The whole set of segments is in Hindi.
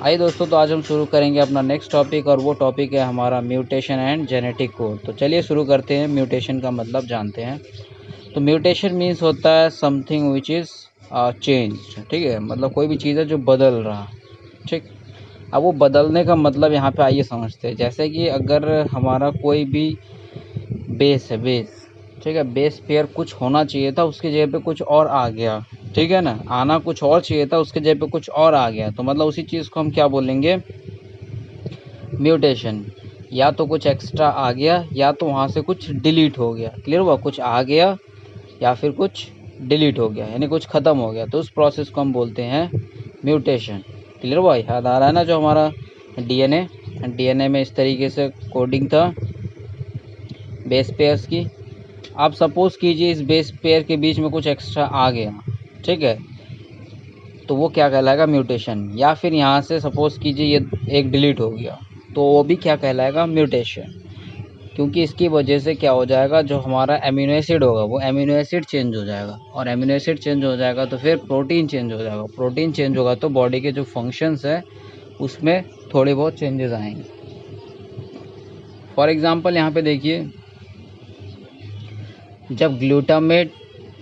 आइए दोस्तों, तो आज हम शुरू करेंगे अपना नेक्स्ट टॉपिक और वो टॉपिक है हमारा म्यूटेशन एंड जेनेटिक कोड। तो चलिए शुरू करते हैं। म्यूटेशन का मतलब जानते हैं। तो म्यूटेशन मीन्स होता है समथिंग विच इज़ चेंज। ठीक है, मतलब कोई भी चीज़ है जो बदल रहा। ठीक, अब वो बदलने का मतलब यहाँ पे आइए समझते हैं। जैसे कि अगर हमारा कोई भी बेस है, बेस, ठीक है, बेस पेयर कुछ होना चाहिए था, उसकी जगह पे कुछ और आ गया। ठीक है ना, आना कुछ और चाहिए था, उसके जगह पे कुछ और आ गया, तो मतलब उसी चीज़ को हम क्या बोलेंगे? म्यूटेशन। या तो कुछ एक्स्ट्रा आ गया या तो वहाँ से कुछ डिलीट हो गया। क्लियर हुआ? कुछ आ गया या फिर कुछ डिलीट हो गया, यानी कुछ ख़त्म हो गया, तो उस प्रोसेस को हम बोलते हैं म्यूटेशन। क्लियर हुआ? याद आ रहा है ना जो हमारा डीएनए में इस तरीके से कोडिंग था बेस पेयर्स की। आप सपोज़ कीजिए इस बेस पेयर के बीच में कुछ एक्स्ट्रा आ गया, ठीक है, तो वो क्या कहलाएगा? म्यूटेशन। या फिर यहाँ से सपोज़ कीजिए ये एक डिलीट हो गया, तो वो भी क्या कहलाएगा? म्यूटेशन। क्योंकि इसकी वजह से क्या हो जाएगा, जो हमारा एमिनो एसिड होगा वो एमिनो एसिड चेंज हो जाएगा, और एमिनो एसिड चेंज हो जाएगा तो फिर प्रोटीन चेंज हो जाएगा। प्रोटीन चेंज होगा तो बॉडी के जो फंक्शंस है उसमें थोड़े बहुत चेंजेस आएंगे। फॉर एग्जांपल यहाँ पे देखिए, जब ग्लूटामेट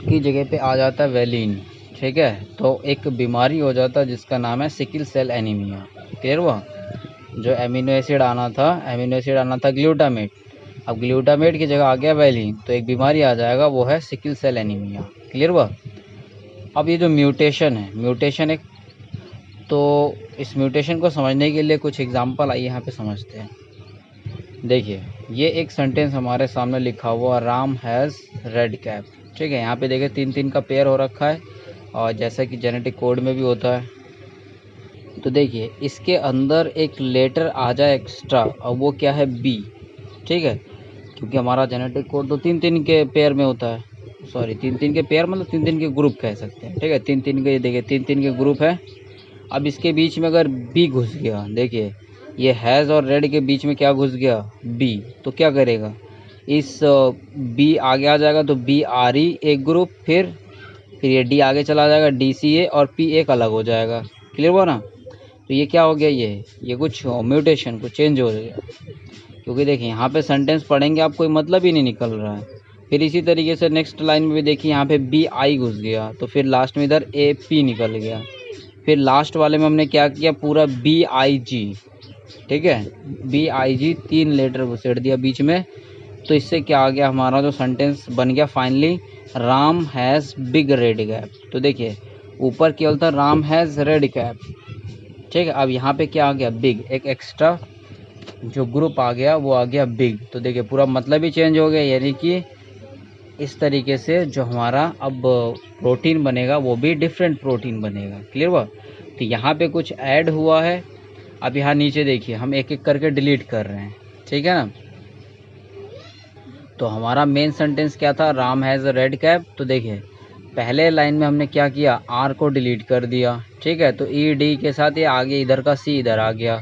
की जगह पे आ जाता है वेलिन, ठीक है, तो एक बीमारी हो जाता है जिसका नाम है सिकल सेल एनीमिया। क्लियर हुआ? जो एमिनो एसिड आना था ग्लूटामेट, अब ग्लूटामेट की जगह आ गया वैलिन, तो एक बीमारी आ जाएगा, वो है सिकल सेल एनीमिया। क्लियर हुआ? अब ये जो म्यूटेशन है, म्यूटेशन एक, तो इस म्यूटेशन को समझने के लिए कुछ एग्जांपल आइए यहाँ पे समझते हैं। देखिए, ये एक सेंटेंस हमारे सामने लिखा हुआ, राम हैज़ रेड कैप। ठीक है, यहाँ पे देखिए 3-3 का पेयर हो रखा है, और जैसा कि जेनेटिक कोड में भी होता है। तो देखिए इसके अंदर एक लेटर आ जाए एक्स्ट्रा, और वो क्या है? बी। ठीक है, क्योंकि हमारा जेनेटिक कोड तो 3-3 के पेयर में होता है। सॉरी, 3-3 के पेयर मतलब 3-3 के ग्रुप कह सकते हैं। ठीक है, 3-3 के, देखिए 3-3 के ग्रुप है। अब इसके बीच में अगर बी घुस गया, देखिए ये हैज़ और रेड के बीच में क्या घुस गया? बी। तो क्या करेगा? इस बी आगे आ जाएगा, तो बी आर ई एक ग्रुप, फिर ये डी आगे चला जाएगा, डी सी ए, और पी एक अलग हो जाएगा। क्लियर हुआ ना? तो ये क्या हो गया? ये कुछ म्यूटेशन, कुछ चेंज हो गया। क्योंकि देखिए यहाँ पे सेंटेंस पढ़ेंगे आप, कोई मतलब ही नहीं निकल रहा है। फिर इसी तरीके से नेक्स्ट लाइन में भी देखिए, यहाँ पे बी आई घुस गया, तो फिर लास्ट में इधर ए पी निकल गया। फिर लास्ट वाले में हमने क्या किया? पूरा बी आई जी, ठीक है, बी आई जी 3 लेटर घुसेड़ दिया बीच में। तो इससे क्या आ गया? हमारा जो सेंटेंस बन गया finally, Ram has big red cap. तो देखिए ऊपर केवल था राम हैज़ रेड कैप, ठीक है, अब यहाँ पे क्या आ गया? बिग। एक एक्स्ट्रा जो ग्रुप आ गया वो आ गया बिग। तो देखिए पूरा मतलब ही चेंज हो गया, यानी कि इस तरीके से जो हमारा अब प्रोटीन बनेगा वो भी डिफरेंट प्रोटीन बनेगा। क्लियर हुआ? तो यहाँ पे कुछ ऐड हुआ है। अब यहाँ नीचे देखिए हम एक एक करके डिलीट कर रहे हैं, ठीक है ना। तो हमारा मेन सेंटेंस क्या था? Ram has a red cap. तो देखिए पहले लाइन में हमने क्या किया? आर को डिलीट कर दिया, ठीक है, तो ई डी के साथ ये आगे इधर का सी इधर आ गया।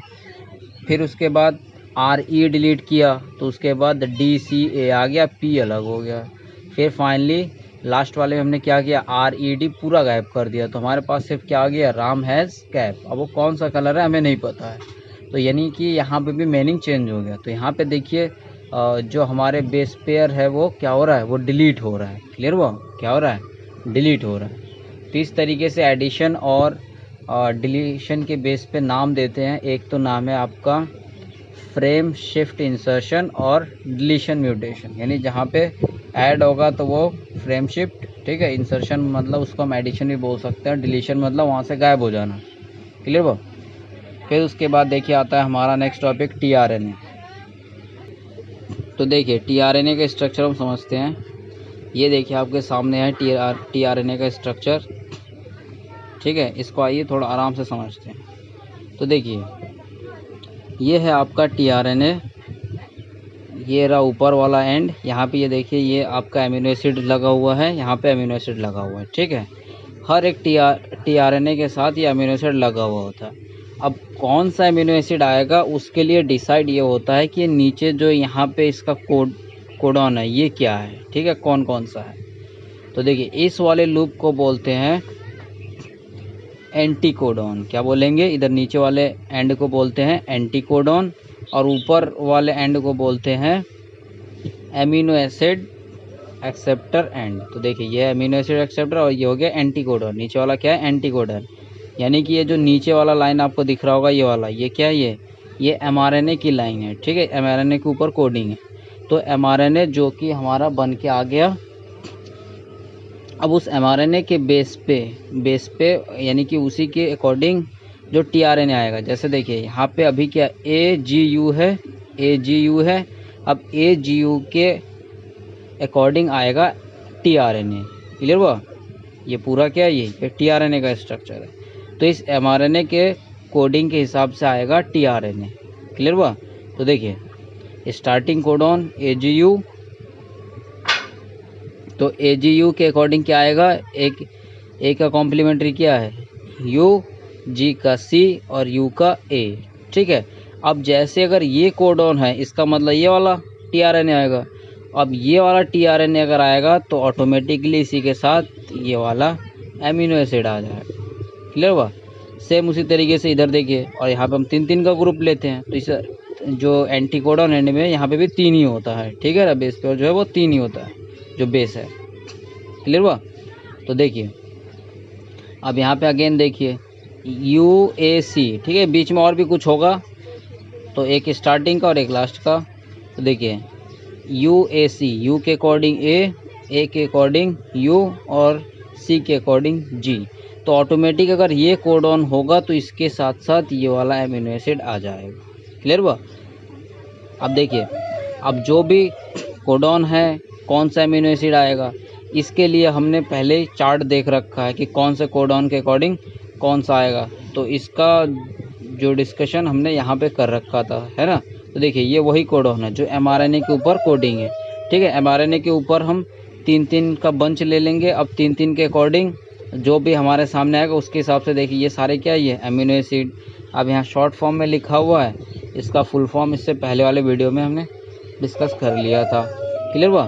फिर उसके बाद आर ई डिलीट किया, तो उसके बाद डी सी ए आ गया, पी अलग हो गया। फिर फाइनली लास्ट वाले में हमने क्या किया? आर ई डी पूरा गायब कर दिया, तो हमारे पास सिर्फ क्या आ गया? Ram has cap. अब वो कौन सा कलर है हमें नहीं पता है, तो यानी कि यहाँ पे भी मीनिंग चेंज हो गया। तो यहाँ पे देखिए जो हमारे बेस पेयर है वो क्या हो रहा है? वो डिलीट हो रहा है। क्लियर हुआ? क्या हो रहा है? डिलीट हो रहा है। तो इस तरीके से एडिशन और डिलीशन के बेस पे नाम देते हैं। एक तो नाम है आपका फ्रेम शिफ्ट इंसर्शन और डिलीशन म्यूटेशन, यानी जहाँ पे ऐड होगा तो वो फ्रेम शिफ्ट, ठीक है, इंसर्शन मतलब उसको हम एडिशन भी बोल सकते हैं, डिलीशन मतलब वहाँ से गायब हो जाना। क्लियर हुआ? फिर उसके बाद देखिए आता है हमारा नेक्स्ट टॉपिक टीआरएनए। तो देखिए टीआरएनए का स्ट्रक्चर हम समझते हैं। ये देखिए आपके सामने है टीआरएनए का स्ट्रक्चर, ठीक है, इसको आइए थोड़ा आराम से समझते हैं। तो देखिए ये है आपका टीआरएनए, ये रहा ऊपर वाला एंड। यहाँ पे ये देखिए ये आपका एमिनो एसिड लगा हुआ है, यहाँ पे एमिनो एसिड लगा हुआ है, ठीक है। हर एक टीआरएनए के साथ ये एमिनो एसिड लगा हुआ होता है। अब कौन सा एमिनो एसिड आएगा उसके लिए डिसाइड ये होता है कि नीचे जो यहाँ पे इसका कोडॉन है ये क्या है, ठीक है, कौन कौन सा है। तो देखिए इस वाले लूप को बोलते हैं एंटीकोडॉन। क्या बोलेंगे? इधर नीचे वाले एंड को बोलते हैं एंटीकोडॉन और ऊपर वाले एंड को बोलते हैं एमिनो एसिड एक्सेप्टर एंड। तो देखिए ये एमिनो एसिड एक्सेप्टर और ये हो गया एंटीकोडॉन। नीचे वाला क्या है? एंटीकोडॉन। यानी कि ये जो नीचे वाला लाइन आपको दिख रहा होगा ये वाला, ये क्या है? ये mRNA की लाइन है, ठीक है। mRNA के ऊपर कोडिंग है। तो mRNA जो कि हमारा बन के आ गया, अब उस mRNA के बेस पे यानी कि उसी के अकॉर्डिंग जो tRNA आएगा। जैसे देखिए यहाँ पे अभी क्या AGU है। अब AGU के अकॉर्डिंग आएगा tRNA। क्लियर हुआ? ये पूरा क्या है? ये tRNA का स्ट्रक्चर है। तो इस mRNA के कोडिंग के हिसाब से आएगा tRNA। क्लियर हुआ? तो देखिए स्टार्टिंग कोडॉन AGU, तो AGU के अकॉर्डिंग क्या आएगा? ए का कॉम्प्लीमेंट्री क्या है? U, G का C और U का A, ठीक है। अब जैसे अगर ये कोडॉन है, इसका मतलब ये वाला tRNA आएगा। अब ये वाला tRNA अगर आएगा तो ऑटोमेटिकली इसी के साथ ये वाला एमिनो एसिड आ जाएगा। क्लियर हुआ? सेम उसी तरीके से इधर देखिए, और यहाँ पे हम 3 का ग्रुप लेते हैं। तो इस जो एंटीकोडॉन एंड में यहाँ पे भी 3 ही होता है, ठीक है ना। बेस पे जो है वो 3 ही होता है, जो बेस है। क्लियर हुआ? तो देखिए अब यहाँ पे अगेन देखिए UAC, ठीक है। बीच में और भी कुछ होगा, तो एक स्टार्टिंग का और एक लास्ट का। तो देखिए UAC, U के अकॉर्डिंग A के अकॉर्डिंग U और C के अकॉर्डिंग G। तो ऑटोमेटिक अगर ये कोडॉन होगा तो इसके साथ साथ ये वाला एमिनो एसिड आ जाएगा। क्लियर हुआ? अब देखिए अब जो भी कोडॉन है कौन सा एमिनो एसिड आएगा, इसके लिए हमने पहले ही चार्ट देख रखा है कि कौन से कोडॉन के अकॉर्डिंग कौन सा आएगा। तो इसका जो डिस्कशन हमने यहाँ पे कर रखा था, है ना। तो देखिए ये वही कोडॉन है जो mRNA के ऊपर कोडिंग है, ठीक है। mRNA के ऊपर हम 3 का बंच ले लेंगे। अब 3 के अकॉर्डिंग जो भी हमारे सामने आएगा उसके हिसाब से देखिए ये सारे क्या है? Amino acid. अब यहाँ शॉर्ट फॉर्म में लिखा हुआ है, इसका फुल फॉर्म इससे पहले वाले वीडियो में हमने डिस्कस कर लिया था। क्लियर हुआ?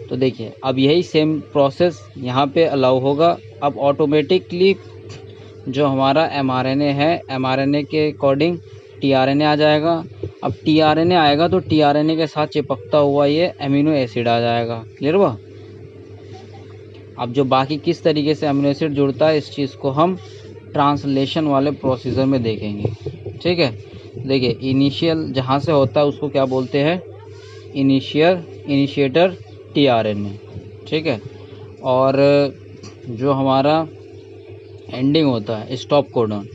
तो देखिए अब यही सेम प्रोसेस यहाँ पे अलाउ होगा। अब ऑटोमेटिकली जो हमारा mRNA है, mRNA के अकॉर्डिंग tRNA आ जाएगा। अब tRNA आएगा तो tRNA के साथ चिपकता हुआ ये एमिनो एसिड आ जाएगा। क्लियर हुआ? अब जो बाकी किस तरीके से एमिनो एसिड जुड़ता है, इस चीज़ को हम ट्रांसलेशन वाले प्रोसीजर में देखेंगे, ठीक है। देखिए इनिशियल जहाँ से होता है उसको क्या बोलते हैं? इनिशिएटर tRNA, ठीक है। और जो हमारा एंडिंग होता है स्टॉप कोडॉन,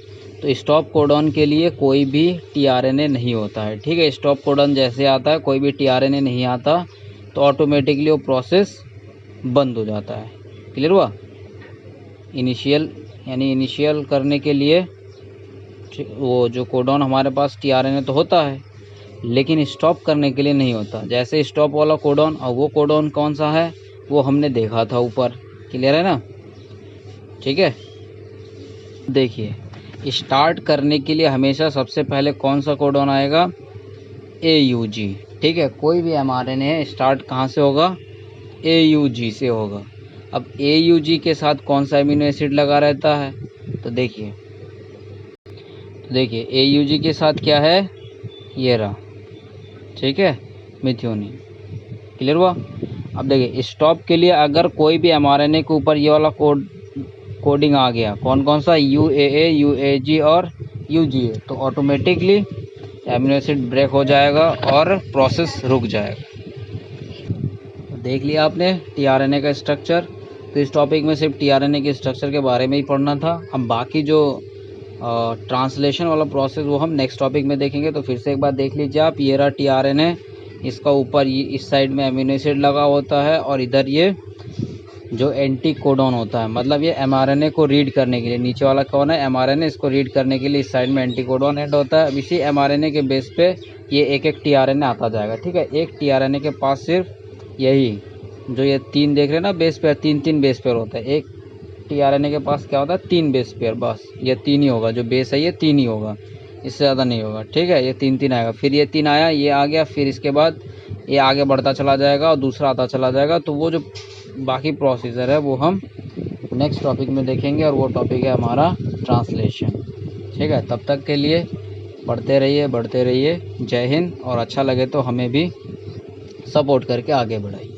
तो स्टॉप कोडॉन के लिए कोई भी tRNA नहीं होता है, ठीक है। स्टॉप कोडॉन जैसे आता है कोई भी tRNA नहीं आता, तो ऑटोमेटिकली वो प्रोसेस बंद हो जाता है। क्लियर हुआ? इनिशियल यानी इनिशियल करने के लिए वो जो कोडॉन हमारे पास tRNA तो होता है, लेकिन स्टॉप करने के लिए नहीं होता। जैसे स्टॉप वाला कोडॉन, और वो कोडॉन कौन सा है वो हमने देखा था ऊपर। क्लियर है ना? ठीक है। देखिए स्टार्ट करने के लिए हमेशा सबसे पहले कौन सा कोडॉन आएगा? AUG, ठीक है। कोई भी mRNA है स्टार्ट कहाँ से होगा? AUG से होगा। अब AUG के साथ कौन सा एमिनो एसिड लगा रहता है? तो देखिए AUG के साथ क्या है? ये रहा, ठीक है, मिथ्योनिन। क्लियर हुआ? अब देखिए स्टॉप के लिए अगर कोई भी mRNA के ऊपर ये वाला कोडिंग आ गया, कौन सा? UAA, UAG और UGA, तो ऑटोमेटिकली एमिनो एसिड ब्रेक हो जाएगा और प्रोसेस रुक जाएगा। देख लिया आपने tRNA का स्ट्रक्चर। तो इस टॉपिक में सिर्फ tRNA के स्ट्रक्चर के बारे में ही पढ़ना था। हम बाकी जो ट्रांसलेशन वाला प्रोसेस वो हम नेक्स्ट टॉपिक में देखेंगे। तो फिर से एक बार देख लीजिए आप, ये रहा tRNA, इसका ऊपर ये इस साइड में एमिनो एसिड लगा होता है और इधर ये जो एंटी कोडॉन होता है, मतलब ये mRNA को रीड करने के लिए, नीचे वाला कौन है? mRNA, इसको रीड करने के लिए इस साइड में एंटी कोडॉन एंड होता है। अब इसी mRNA के बेस पे ये एक tRNA आता जाएगा, ठीक है। एक tRNA के पास सिर्फ यही जो ये 3 देख रहे हैं ना बेस पेयर, 3 बेस पेयर होता है। एक tRNA के पास क्या होता है? 3 बेस पेयर, बस ये 3 ही होगा। जो बेस है ये 3 ही होगा, इससे ज़्यादा नहीं होगा, ठीक है। ये 3 आएगा, फिर ये 3 आया, ये आ गया, फिर इसके बाद ये आगे बढ़ता चला जाएगा और दूसरा आता चला जाएगा। तो वो जो बाकी प्रोसीजर है वो हम नेक्स्ट टॉपिक में देखेंगे, और वो टॉपिक है हमारा ट्रांसलेशन। ठीक है, तब तक के लिए पढ़ते रहिए, बढ़ते रहिए। जय हिंद। और अच्छा लगे तो हमें भी सपोर्ट करके आगे बढ़ाइए।